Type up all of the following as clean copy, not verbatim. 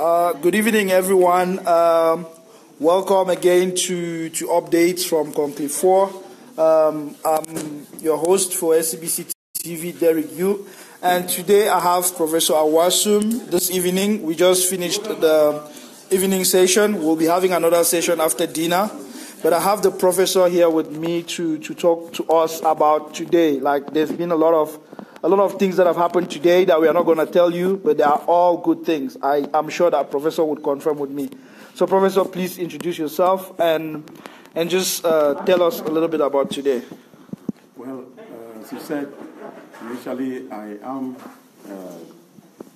Good evening, everyone. Welcome again to updates from Conclave 4. I'm your host for SCBC TV, Derek Yu, and today I have Professor Awasum. This evening, we just finished the evening session. We'll be having another session after dinner, but I have the professor here with me to talk to us about today. Like, there's been a lot of things that have happened today that we are not going to tell you, but they are all good things. I'm sure that Professor would confirm with me. So, Professor, please introduce yourself and just tell us a little bit about today. Well, as you said, initially I am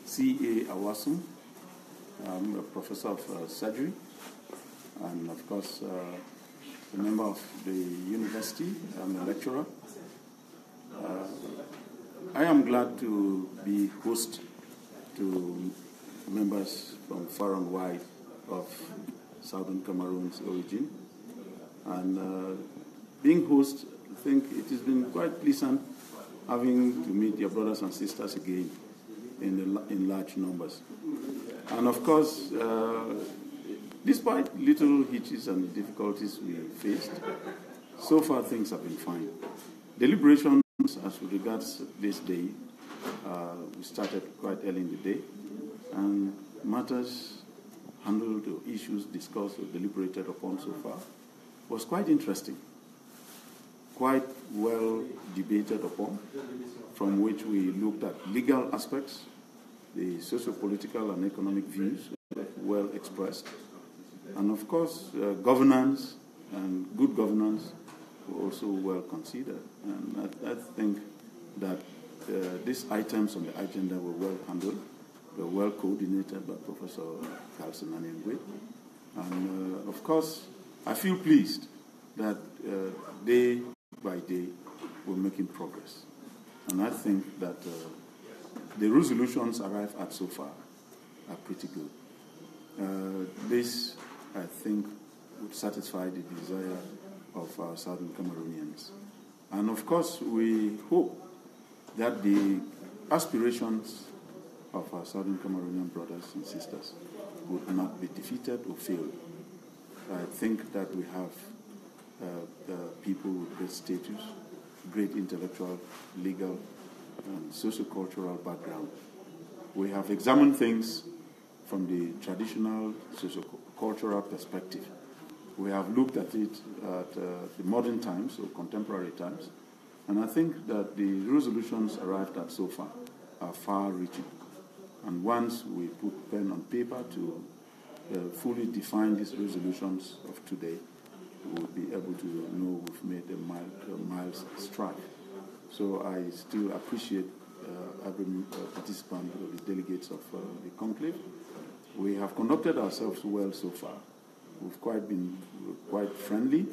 C.A. Awasum. I'm a professor of surgery and, of course, a member of the university. I'm a lecturer. I am glad to be host to members from far and wide of Southern Cameroon's origin. And being host, I think it has been quite pleasant having to meet your brothers and sisters again in large numbers. And of course, despite little hitches and difficulties we faced, so far things have been fine. Deliberations as regards this day, we started quite early in the day, and matters handled or issues discussed or deliberated upon so far was quite interesting, quite well debated upon, from which we looked at legal aspects, the socio-political and economic views well expressed, and of course governance and good governance were also well considered. And I think that these items on the agenda were well handled, were well coordinated by Professor Carlson and And of course, I feel pleased that day by day we're making progress. And I think that the resolutions arrived at so far are pretty good. This, I think, would satisfy the desire of our Southern Cameroonians. And of course, we hope that the aspirations of our Southern Cameroonian brothers and sisters would not be defeated or failed. I think that we have people with great status, great intellectual, legal, and socio-cultural background. We have examined things from the traditional socio-cultural perspective. We have looked at it at the modern times or contemporary times, and I think that the resolutions arrived at so far are far-reaching. And once we put pen on paper to fully define these resolutions of today, we will be able to know we've made a miles stride. So I still appreciate every participant or the delegates of the conclave. We have conducted ourselves well so far. We've been quite friendly,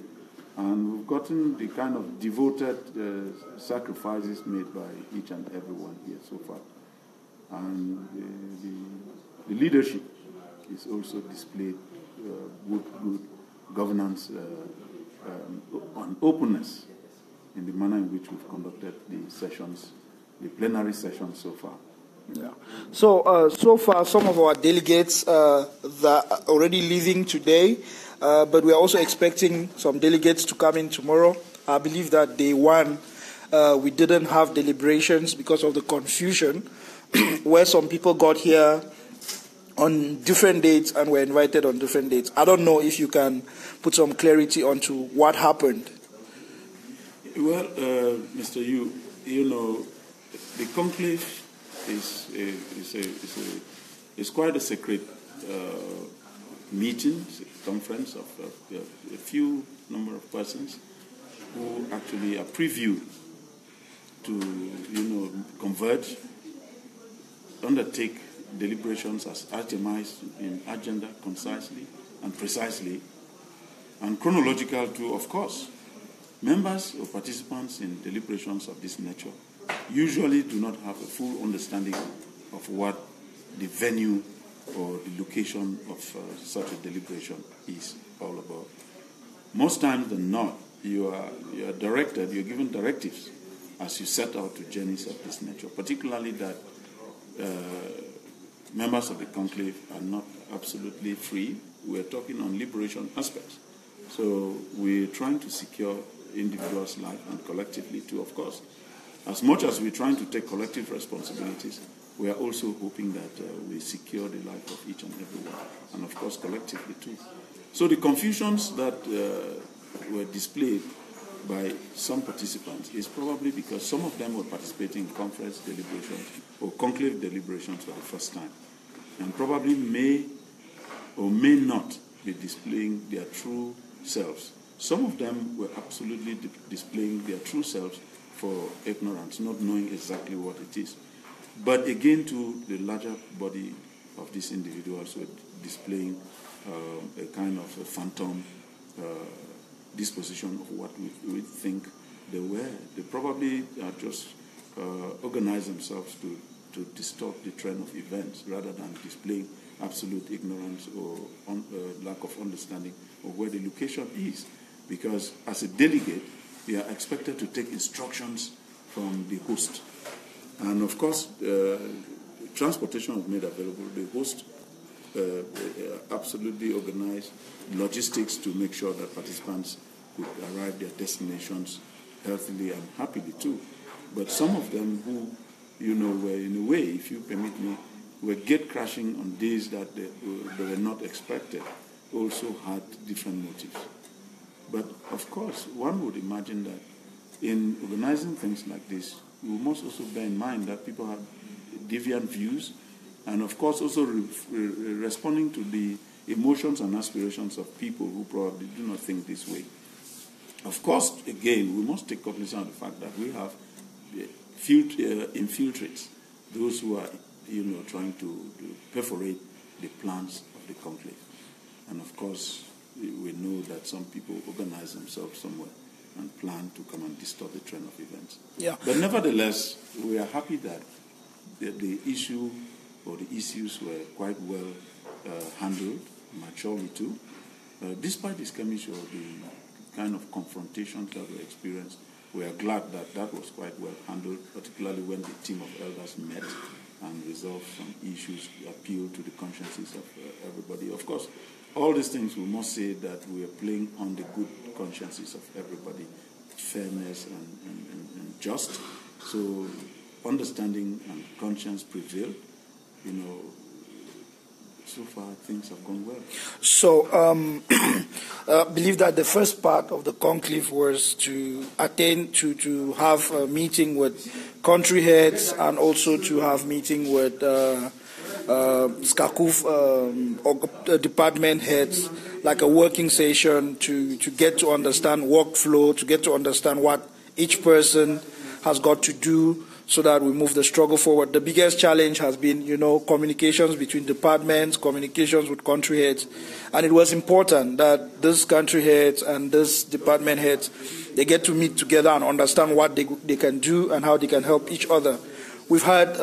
and we've gotten the kind of devoted sacrifices made by each and everyone here so far. And the leadership is also displayed good governance and openness in the manner in which we've conducted the sessions, the plenary sessions so far. Yeah. So far, some of our delegates that are already leaving today, but we are also expecting some delegates to come in tomorrow. I believe that day one, we didn't have deliberations because of the confusion, where some people got here on different dates and were invited on different dates. I don't know if you can put some clarity onto what happened. Well, Mr. Yu, you know, the conclave is quite a sacred meeting, conference of a few number of persons who actually are privy to, converge, undertake deliberations as itemized in agenda concisely and precisely, and chronological too, of course. Members or participants in deliberations of this nature usually do not have a full understanding of what the venue or the location of such a deliberation is all about. Most times than not, you are given directives as you set out to journeys of this nature, particularly that members of the conclave are not absolutely free. We're talking on liberation aspects. So we're trying to secure individuals' life and collectively too, of course. As much as we're trying to take collective responsibilities, we are also hoping that we secure the life of each and every one, and of course collectively too. So the confusions that were displayed by some participants is probably because some of them were participating in conference deliberations or conclave deliberations for the first time, and probably may or may not be displaying their true selves. Some of them were absolutely displaying their true selves for ignorance, not knowing exactly what it is. But again, to the larger body of these individuals were displaying a kind of a phantom disposition of what we think they were. They probably just organized themselves to distort the trend of events rather than displaying absolute ignorance or lack of understanding of where the location is. Because as a delegate, you are expected to take instructions from the host. And of course, transportation was made available. The host absolutely organized logistics to make sure that participants could arrive their destinations healthily and happily too. But some of them who, were in a way, if you permit me, were gate crashing on days that they were not expected, also had different motives. But of course, one would imagine that in organizing things like this, we must also bear in mind that people have deviant views, and of course also responding to the emotions and aspirations of people who probably do not think this way. Of course, again, we must take cognizance of the fact that we have infiltrates, those who are trying to perforate the plans of the conclave. And of course, we know that some people organize themselves somewhere and plan to come and distort the trend of events. Yeah. But nevertheless, we are happy that the issue or the issues were quite well handled, maturely too. Despite the skirmish or the kind of confrontations that were experienced, we are glad that that was quite well handled, particularly when the team of elders met and resolved some issues, appealed to the consciences of everybody. Of course, all these things, we must say that we are playing on the good consciences of everybody, fairness and just. So understanding and conscience prevailed. So far things have gone well. So I believe that the first part of the conclave was to to have a meeting with country heads and also to have meeting with SCACUF department heads, like a working session to get to understand workflow, to get to understand what each person has got to do so that we move the struggle forward. The biggest challenge has been, communications between departments, communications with country heads. And it was important that these country heads and these department heads, they get to meet together and understand what they can do and how they can help each other. We've had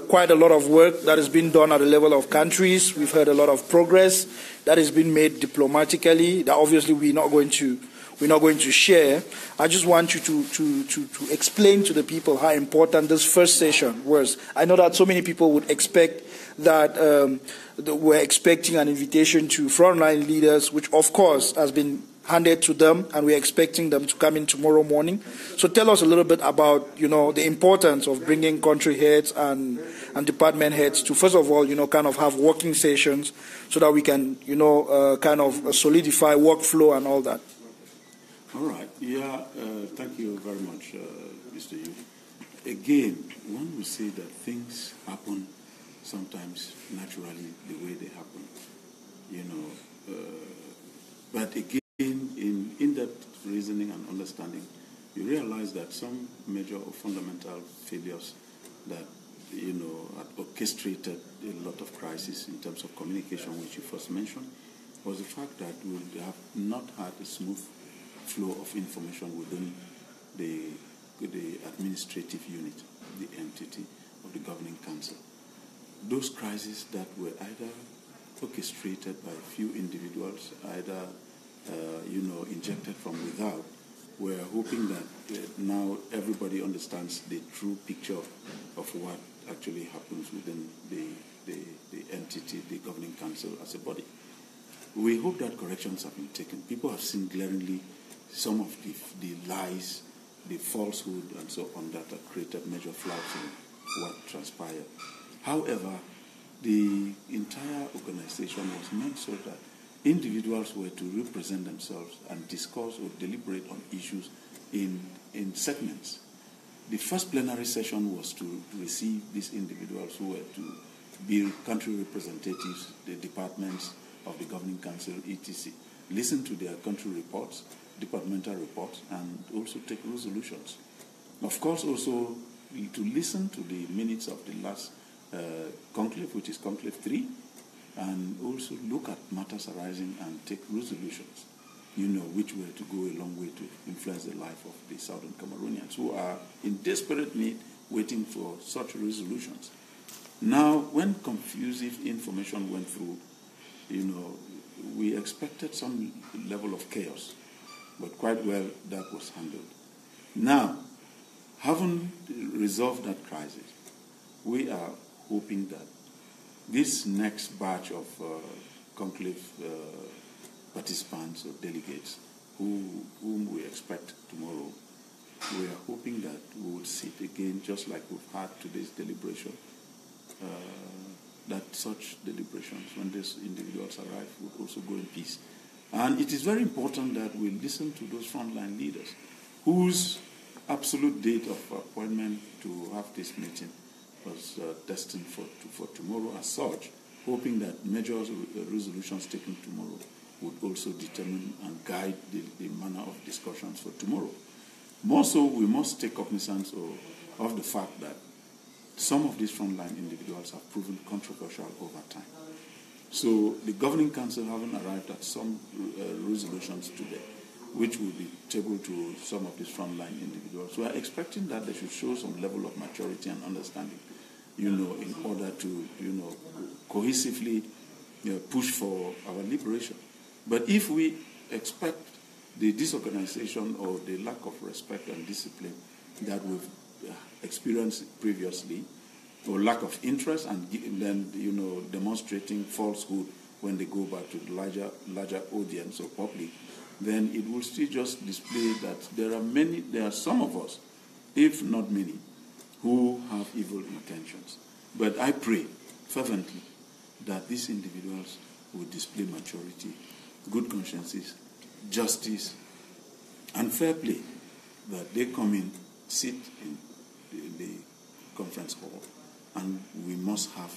quite a lot of work that has been done at the level of countries. We've heard a lot of progress that has been made diplomatically that obviously we're not going to share. I just want you to explain to the people how important this first session was. I know that so many people would expect that we're expecting an invitation to frontline leaders, which of course has been handed to them, and we're expecting them to come in tomorrow morning. So tell us a little bit about, the importance of bringing country heads and department heads to, first of all, kind of have working sessions so that we can, kind of solidify workflow and all that. All right. Yeah, thank you very much, Mr. Yu. Again, one will say that things happen sometimes naturally the way they happen, but again, in in-depth reasoning and understanding, you realize that some major or fundamental failures that, had orchestrated a lot of crises in terms of communication, which you first mentioned, was the fact that we have not had a smooth flow of information within the administrative unit, the entity of the governing council. Those crises that were either orchestrated by a few individuals, either injected from without, we're hoping that now everybody understands the true picture of what actually happens within the the entity, the governing council as a body. We hope that corrections have been taken. People have seen glaringly some of the lies, the falsehood, and so on that have created major flaws in what transpired. However, the entire organization was meant so that individuals were to represent themselves and discuss or deliberate on issues in segments. The first plenary session was to receive these individuals who were to be country representatives, the departments of the governing council, etc. Listen to their country reports, departmental reports, and also take resolutions. Of course, also to listen to the minutes of the last conclave, which is conclave 3, and also look at matters arising and take resolutions, which were to go a long way to influence the life of the Southern Cameroonians who are in desperate need waiting for such resolutions. Now, when confusive information went through, we expected some level of chaos, but quite well that was handled. Now, having resolved that crisis, we are hoping that this next batch of conclave participants or delegates whom we expect tomorrow, we are hoping that we will sit again just like we've had today's deliberation, that such deliberations, when these individuals arrive, would also go in peace. And it is very important that we listen to those frontline leaders whose absolute date of appointment to have this meeting was destined for tomorrow as such, hoping that major resolutions taken tomorrow would also determine and guide the manner of discussions for tomorrow. More so, we must take cognizance of the fact that some of these frontline individuals have proven controversial over time. So the governing council haven't arrived at some resolutions today, which will be tabled to some of these frontline individuals. We are expecting that they should show some level of maturity and understanding, in order to, cohesively push for our liberation. But if we expect the disorganization or the lack of respect and discipline that we've experienced previously, or lack of interest, and then demonstrating falsehood when they go back to the larger audience or public, then it will still just display that there are some of us, if not many, who have evil intentions. But I pray fervently that these individuals will display maturity, good consciences, justice, and fair play, that they come in, sit in the conference hall, and we must have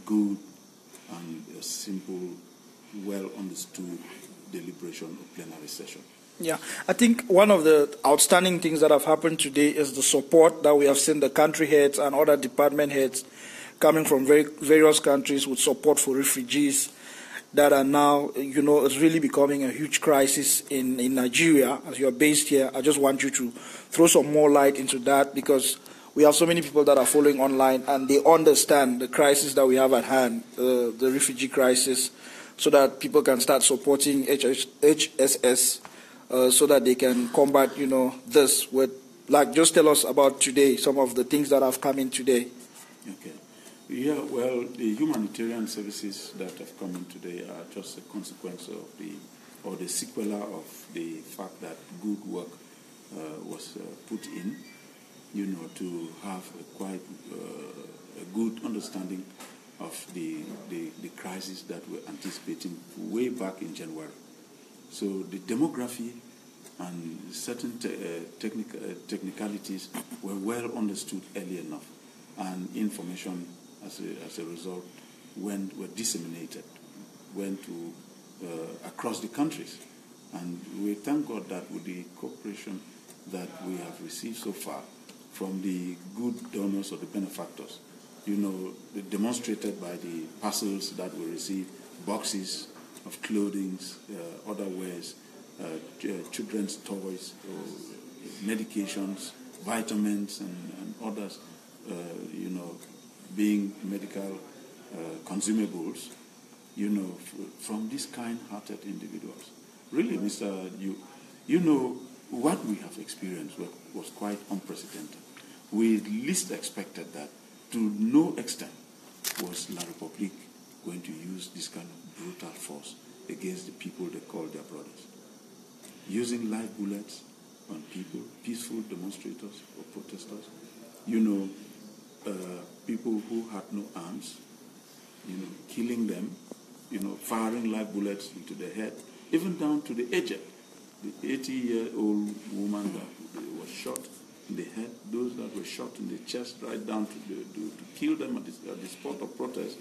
good and simple, well understood deliberation of plenary session. Yeah, I think one of the outstanding things that have happened today is the support that we have seen the country heads and other department heads coming from various countries with support for refugees that are now, it's really becoming a huge crisis in Nigeria. As you are based here, I just want you to throw some more light into that, because we have so many people that are following online and they understand the crisis that we have at hand, the refugee crisis, so that people can start supporting HSS so that they can combat, this with, just tell us about today, some of the things that have come in today. Okay. Yeah, well, the humanitarian services that have come in today are just a consequence of the sequela of the fact that good work was put in, to have quite a good understanding of the crisis that we're anticipating way back in January. So the demography and certain technicalities were well understood early enough, and information as a result were disseminated, went to across the countries. And we thank God that with the cooperation that we have received so far from the good donors or the benefactors, demonstrated by the parcels that we received, boxes of clothing, other wares, children's toys, medications, vitamins, and others, being medical consumables, from these kind-hearted individuals. Really, Mr. What we have experienced was quite unprecedented. We least expected that to no extent. was La République going to use this kind of brutal force against the people they call their brothers? Using live bullets on people, peaceful demonstrators or protesters, people who had no arms, killing them, firing live bullets into their head, even down to the aged, the 80-year-old woman that was shot in the head, those that were shot in the chest, right down to kill them at the spot of protest.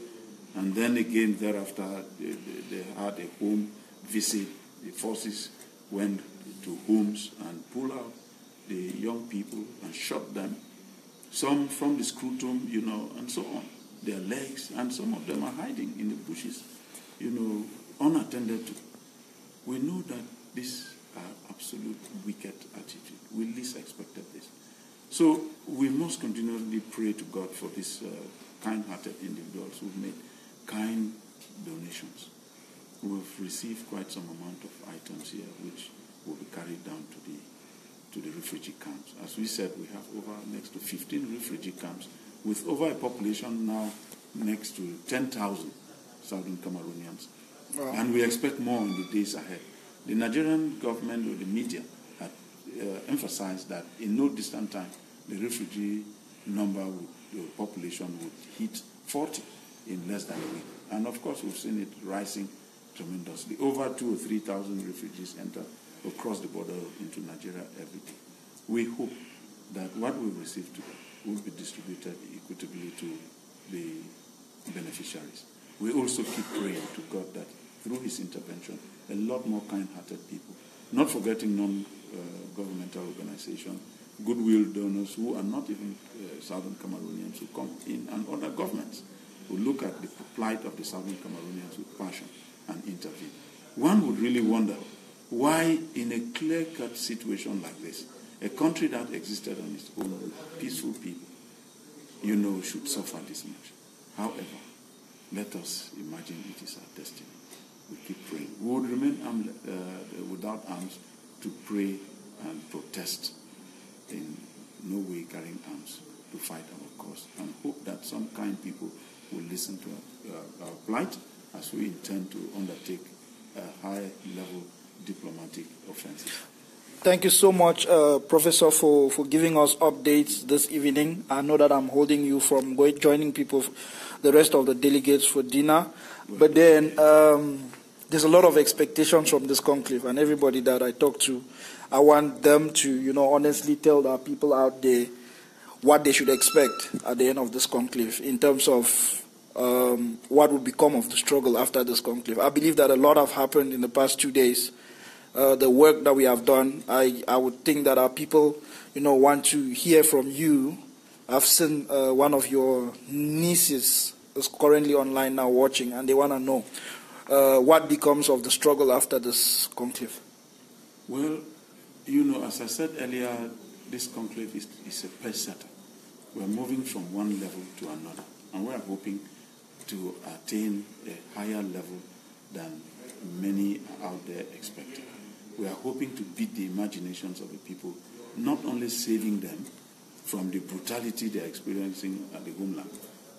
And then again, thereafter, they had a home visit. The forces went to homes and pulled out the young people and shot them. Some from the scrotum, and so on. Their legs, and some of them are hiding in the bushes, unattended to. We know that this absolute wicked attitude. We least expected this. So we must continually pray to God for these kind-hearted individuals who've made kind donations. We've received quite some amount of items here, which will be carried down to the refugee camps. As we said, we have next to 15 refugee camps, with over a population now next to 10,000 Southern Cameroonians. Wow. And we expect more in the days ahead. The Nigerian government or the media had emphasized that in no distant time, the refugee the population would hit 40 in less than a week. And of course, we've seen it rising tremendously. Over 2,000 or 3,000 refugees enter or cross the border into Nigeria every day. We hope that what we receive today will be distributed equitably to the beneficiaries. We also keep praying to God that through his intervention, a lot more kind-hearted people, not forgetting non-governmental organizations, goodwill donors who are not even Southern Cameroonians who come in, and other governments who look at the plight of the Southern Cameroonians with passion and intervene. One would really wonder why, in a clear-cut situation like this, a country that existed on its own with peaceful people, should suffer this much. However, let us imagine it is our destiny. We keep praying. We would remain without arms to pray and protest, in no way carrying arms to fight our cause, and hope that some kind people will listen to our plight as we intend to undertake a high-level diplomatic offensive. Thank you so much, Professor, for giving us updates this evening. I know that I'm holding you from joining the rest of the delegates for dinner. But then there's a lot of expectations from this conclave, and everybody that I talk to, I want them to, honestly tell our people out there what they should expect at the end of this conclave in terms of what will become of the struggle after this conclave. I believe that a lot have happened in the past 2 days. The work that we have done, I would think that our people, want to hear from you. I've seen one of your nieces is currently online now watching, and they want to know what becomes of the struggle after this conclave. Well, as I said earlier, this conclave is a pace setter. We're moving from one level to another, and we're hoping to attain a higher level than many out there expected. We are hoping to beat the imaginations of the people, not only saving them from the brutality they're experiencing at the homeland,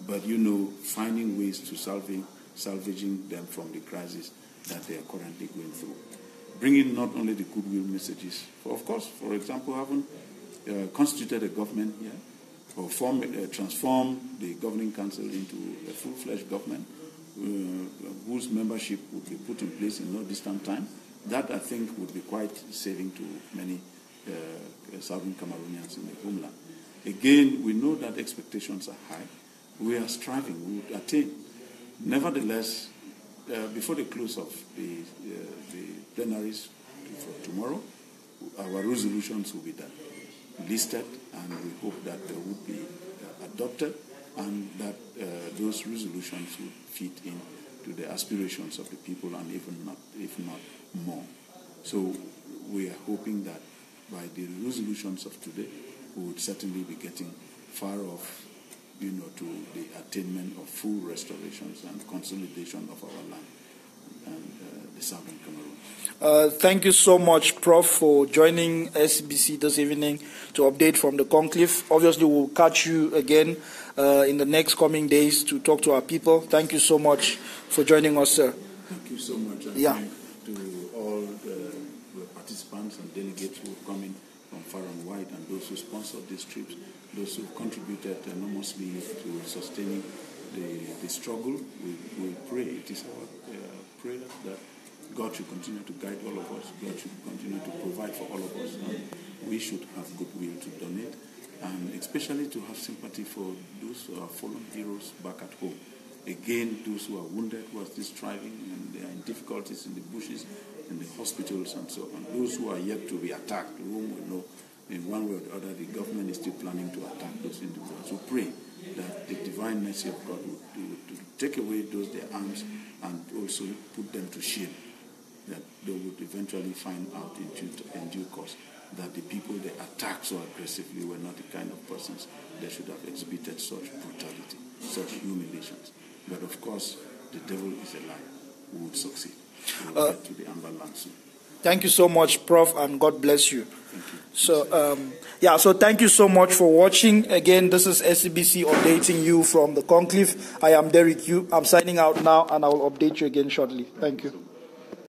but, finding ways to salvaging them from the crisis that they are currently going through. Bringing not only the goodwill messages, for example, having constituted a government here, or transform the governing council into a full-fledged government whose membership would be put in place in no distant time. That, I think, would be quite saving to many Southern Cameroonians in the homeland. Again, we know that expectations are high. We are striving. We would attain. Nevertheless, before the close of the plenaries for tomorrow, our resolutions will be done, listed, and we hope that they would be adopted, and that those resolutions would fit in to the aspirations of the people, and if not more. So we are hoping that by the resolutions of today, we would certainly be getting far off, to the attainment of full restorations and consolidation of our land. the southern Cameroon. Thank you so much, Prof, for joining SBC this evening to update from the conclave. Obviously, we'll catch you again in the next coming days to talk to our people. Thank you so much for joining us, sir. Thank you so much. And yeah. To all the participants and delegates who come in from far and wide, and those who sponsored these trips, those who contributed enormously to sustaining the struggle. We pray. It is our prayer that God should continue to guide all of us. God should continue to provide for all of us. And we should have goodwill to donate, and especially to have sympathy for those who are fallen heroes back at home. Again, those who are wounded, who are still striving, and they are in difficulties in the bushes, in the hospitals, and so on. Those who are yet to be attacked, whom we know in one way or the other, the government is still planning to attack those individuals. So pray that the divine mercy of God will to take away those their arms and also put them to shame, that they would eventually find out in due course that the people they attacked so aggressively were not the kind of persons that should have exhibited such brutality, such humiliations. But of course, the devil is a liar. We would succeed. We will get to the Amber Land soon. Thank you so much, Prof, and God bless you. Thank you. So thank you so much for watching. Again, this is SCBC updating you from the conclave. I am Derek Yu. I'm signing out now, and I will update you again shortly. Thank you.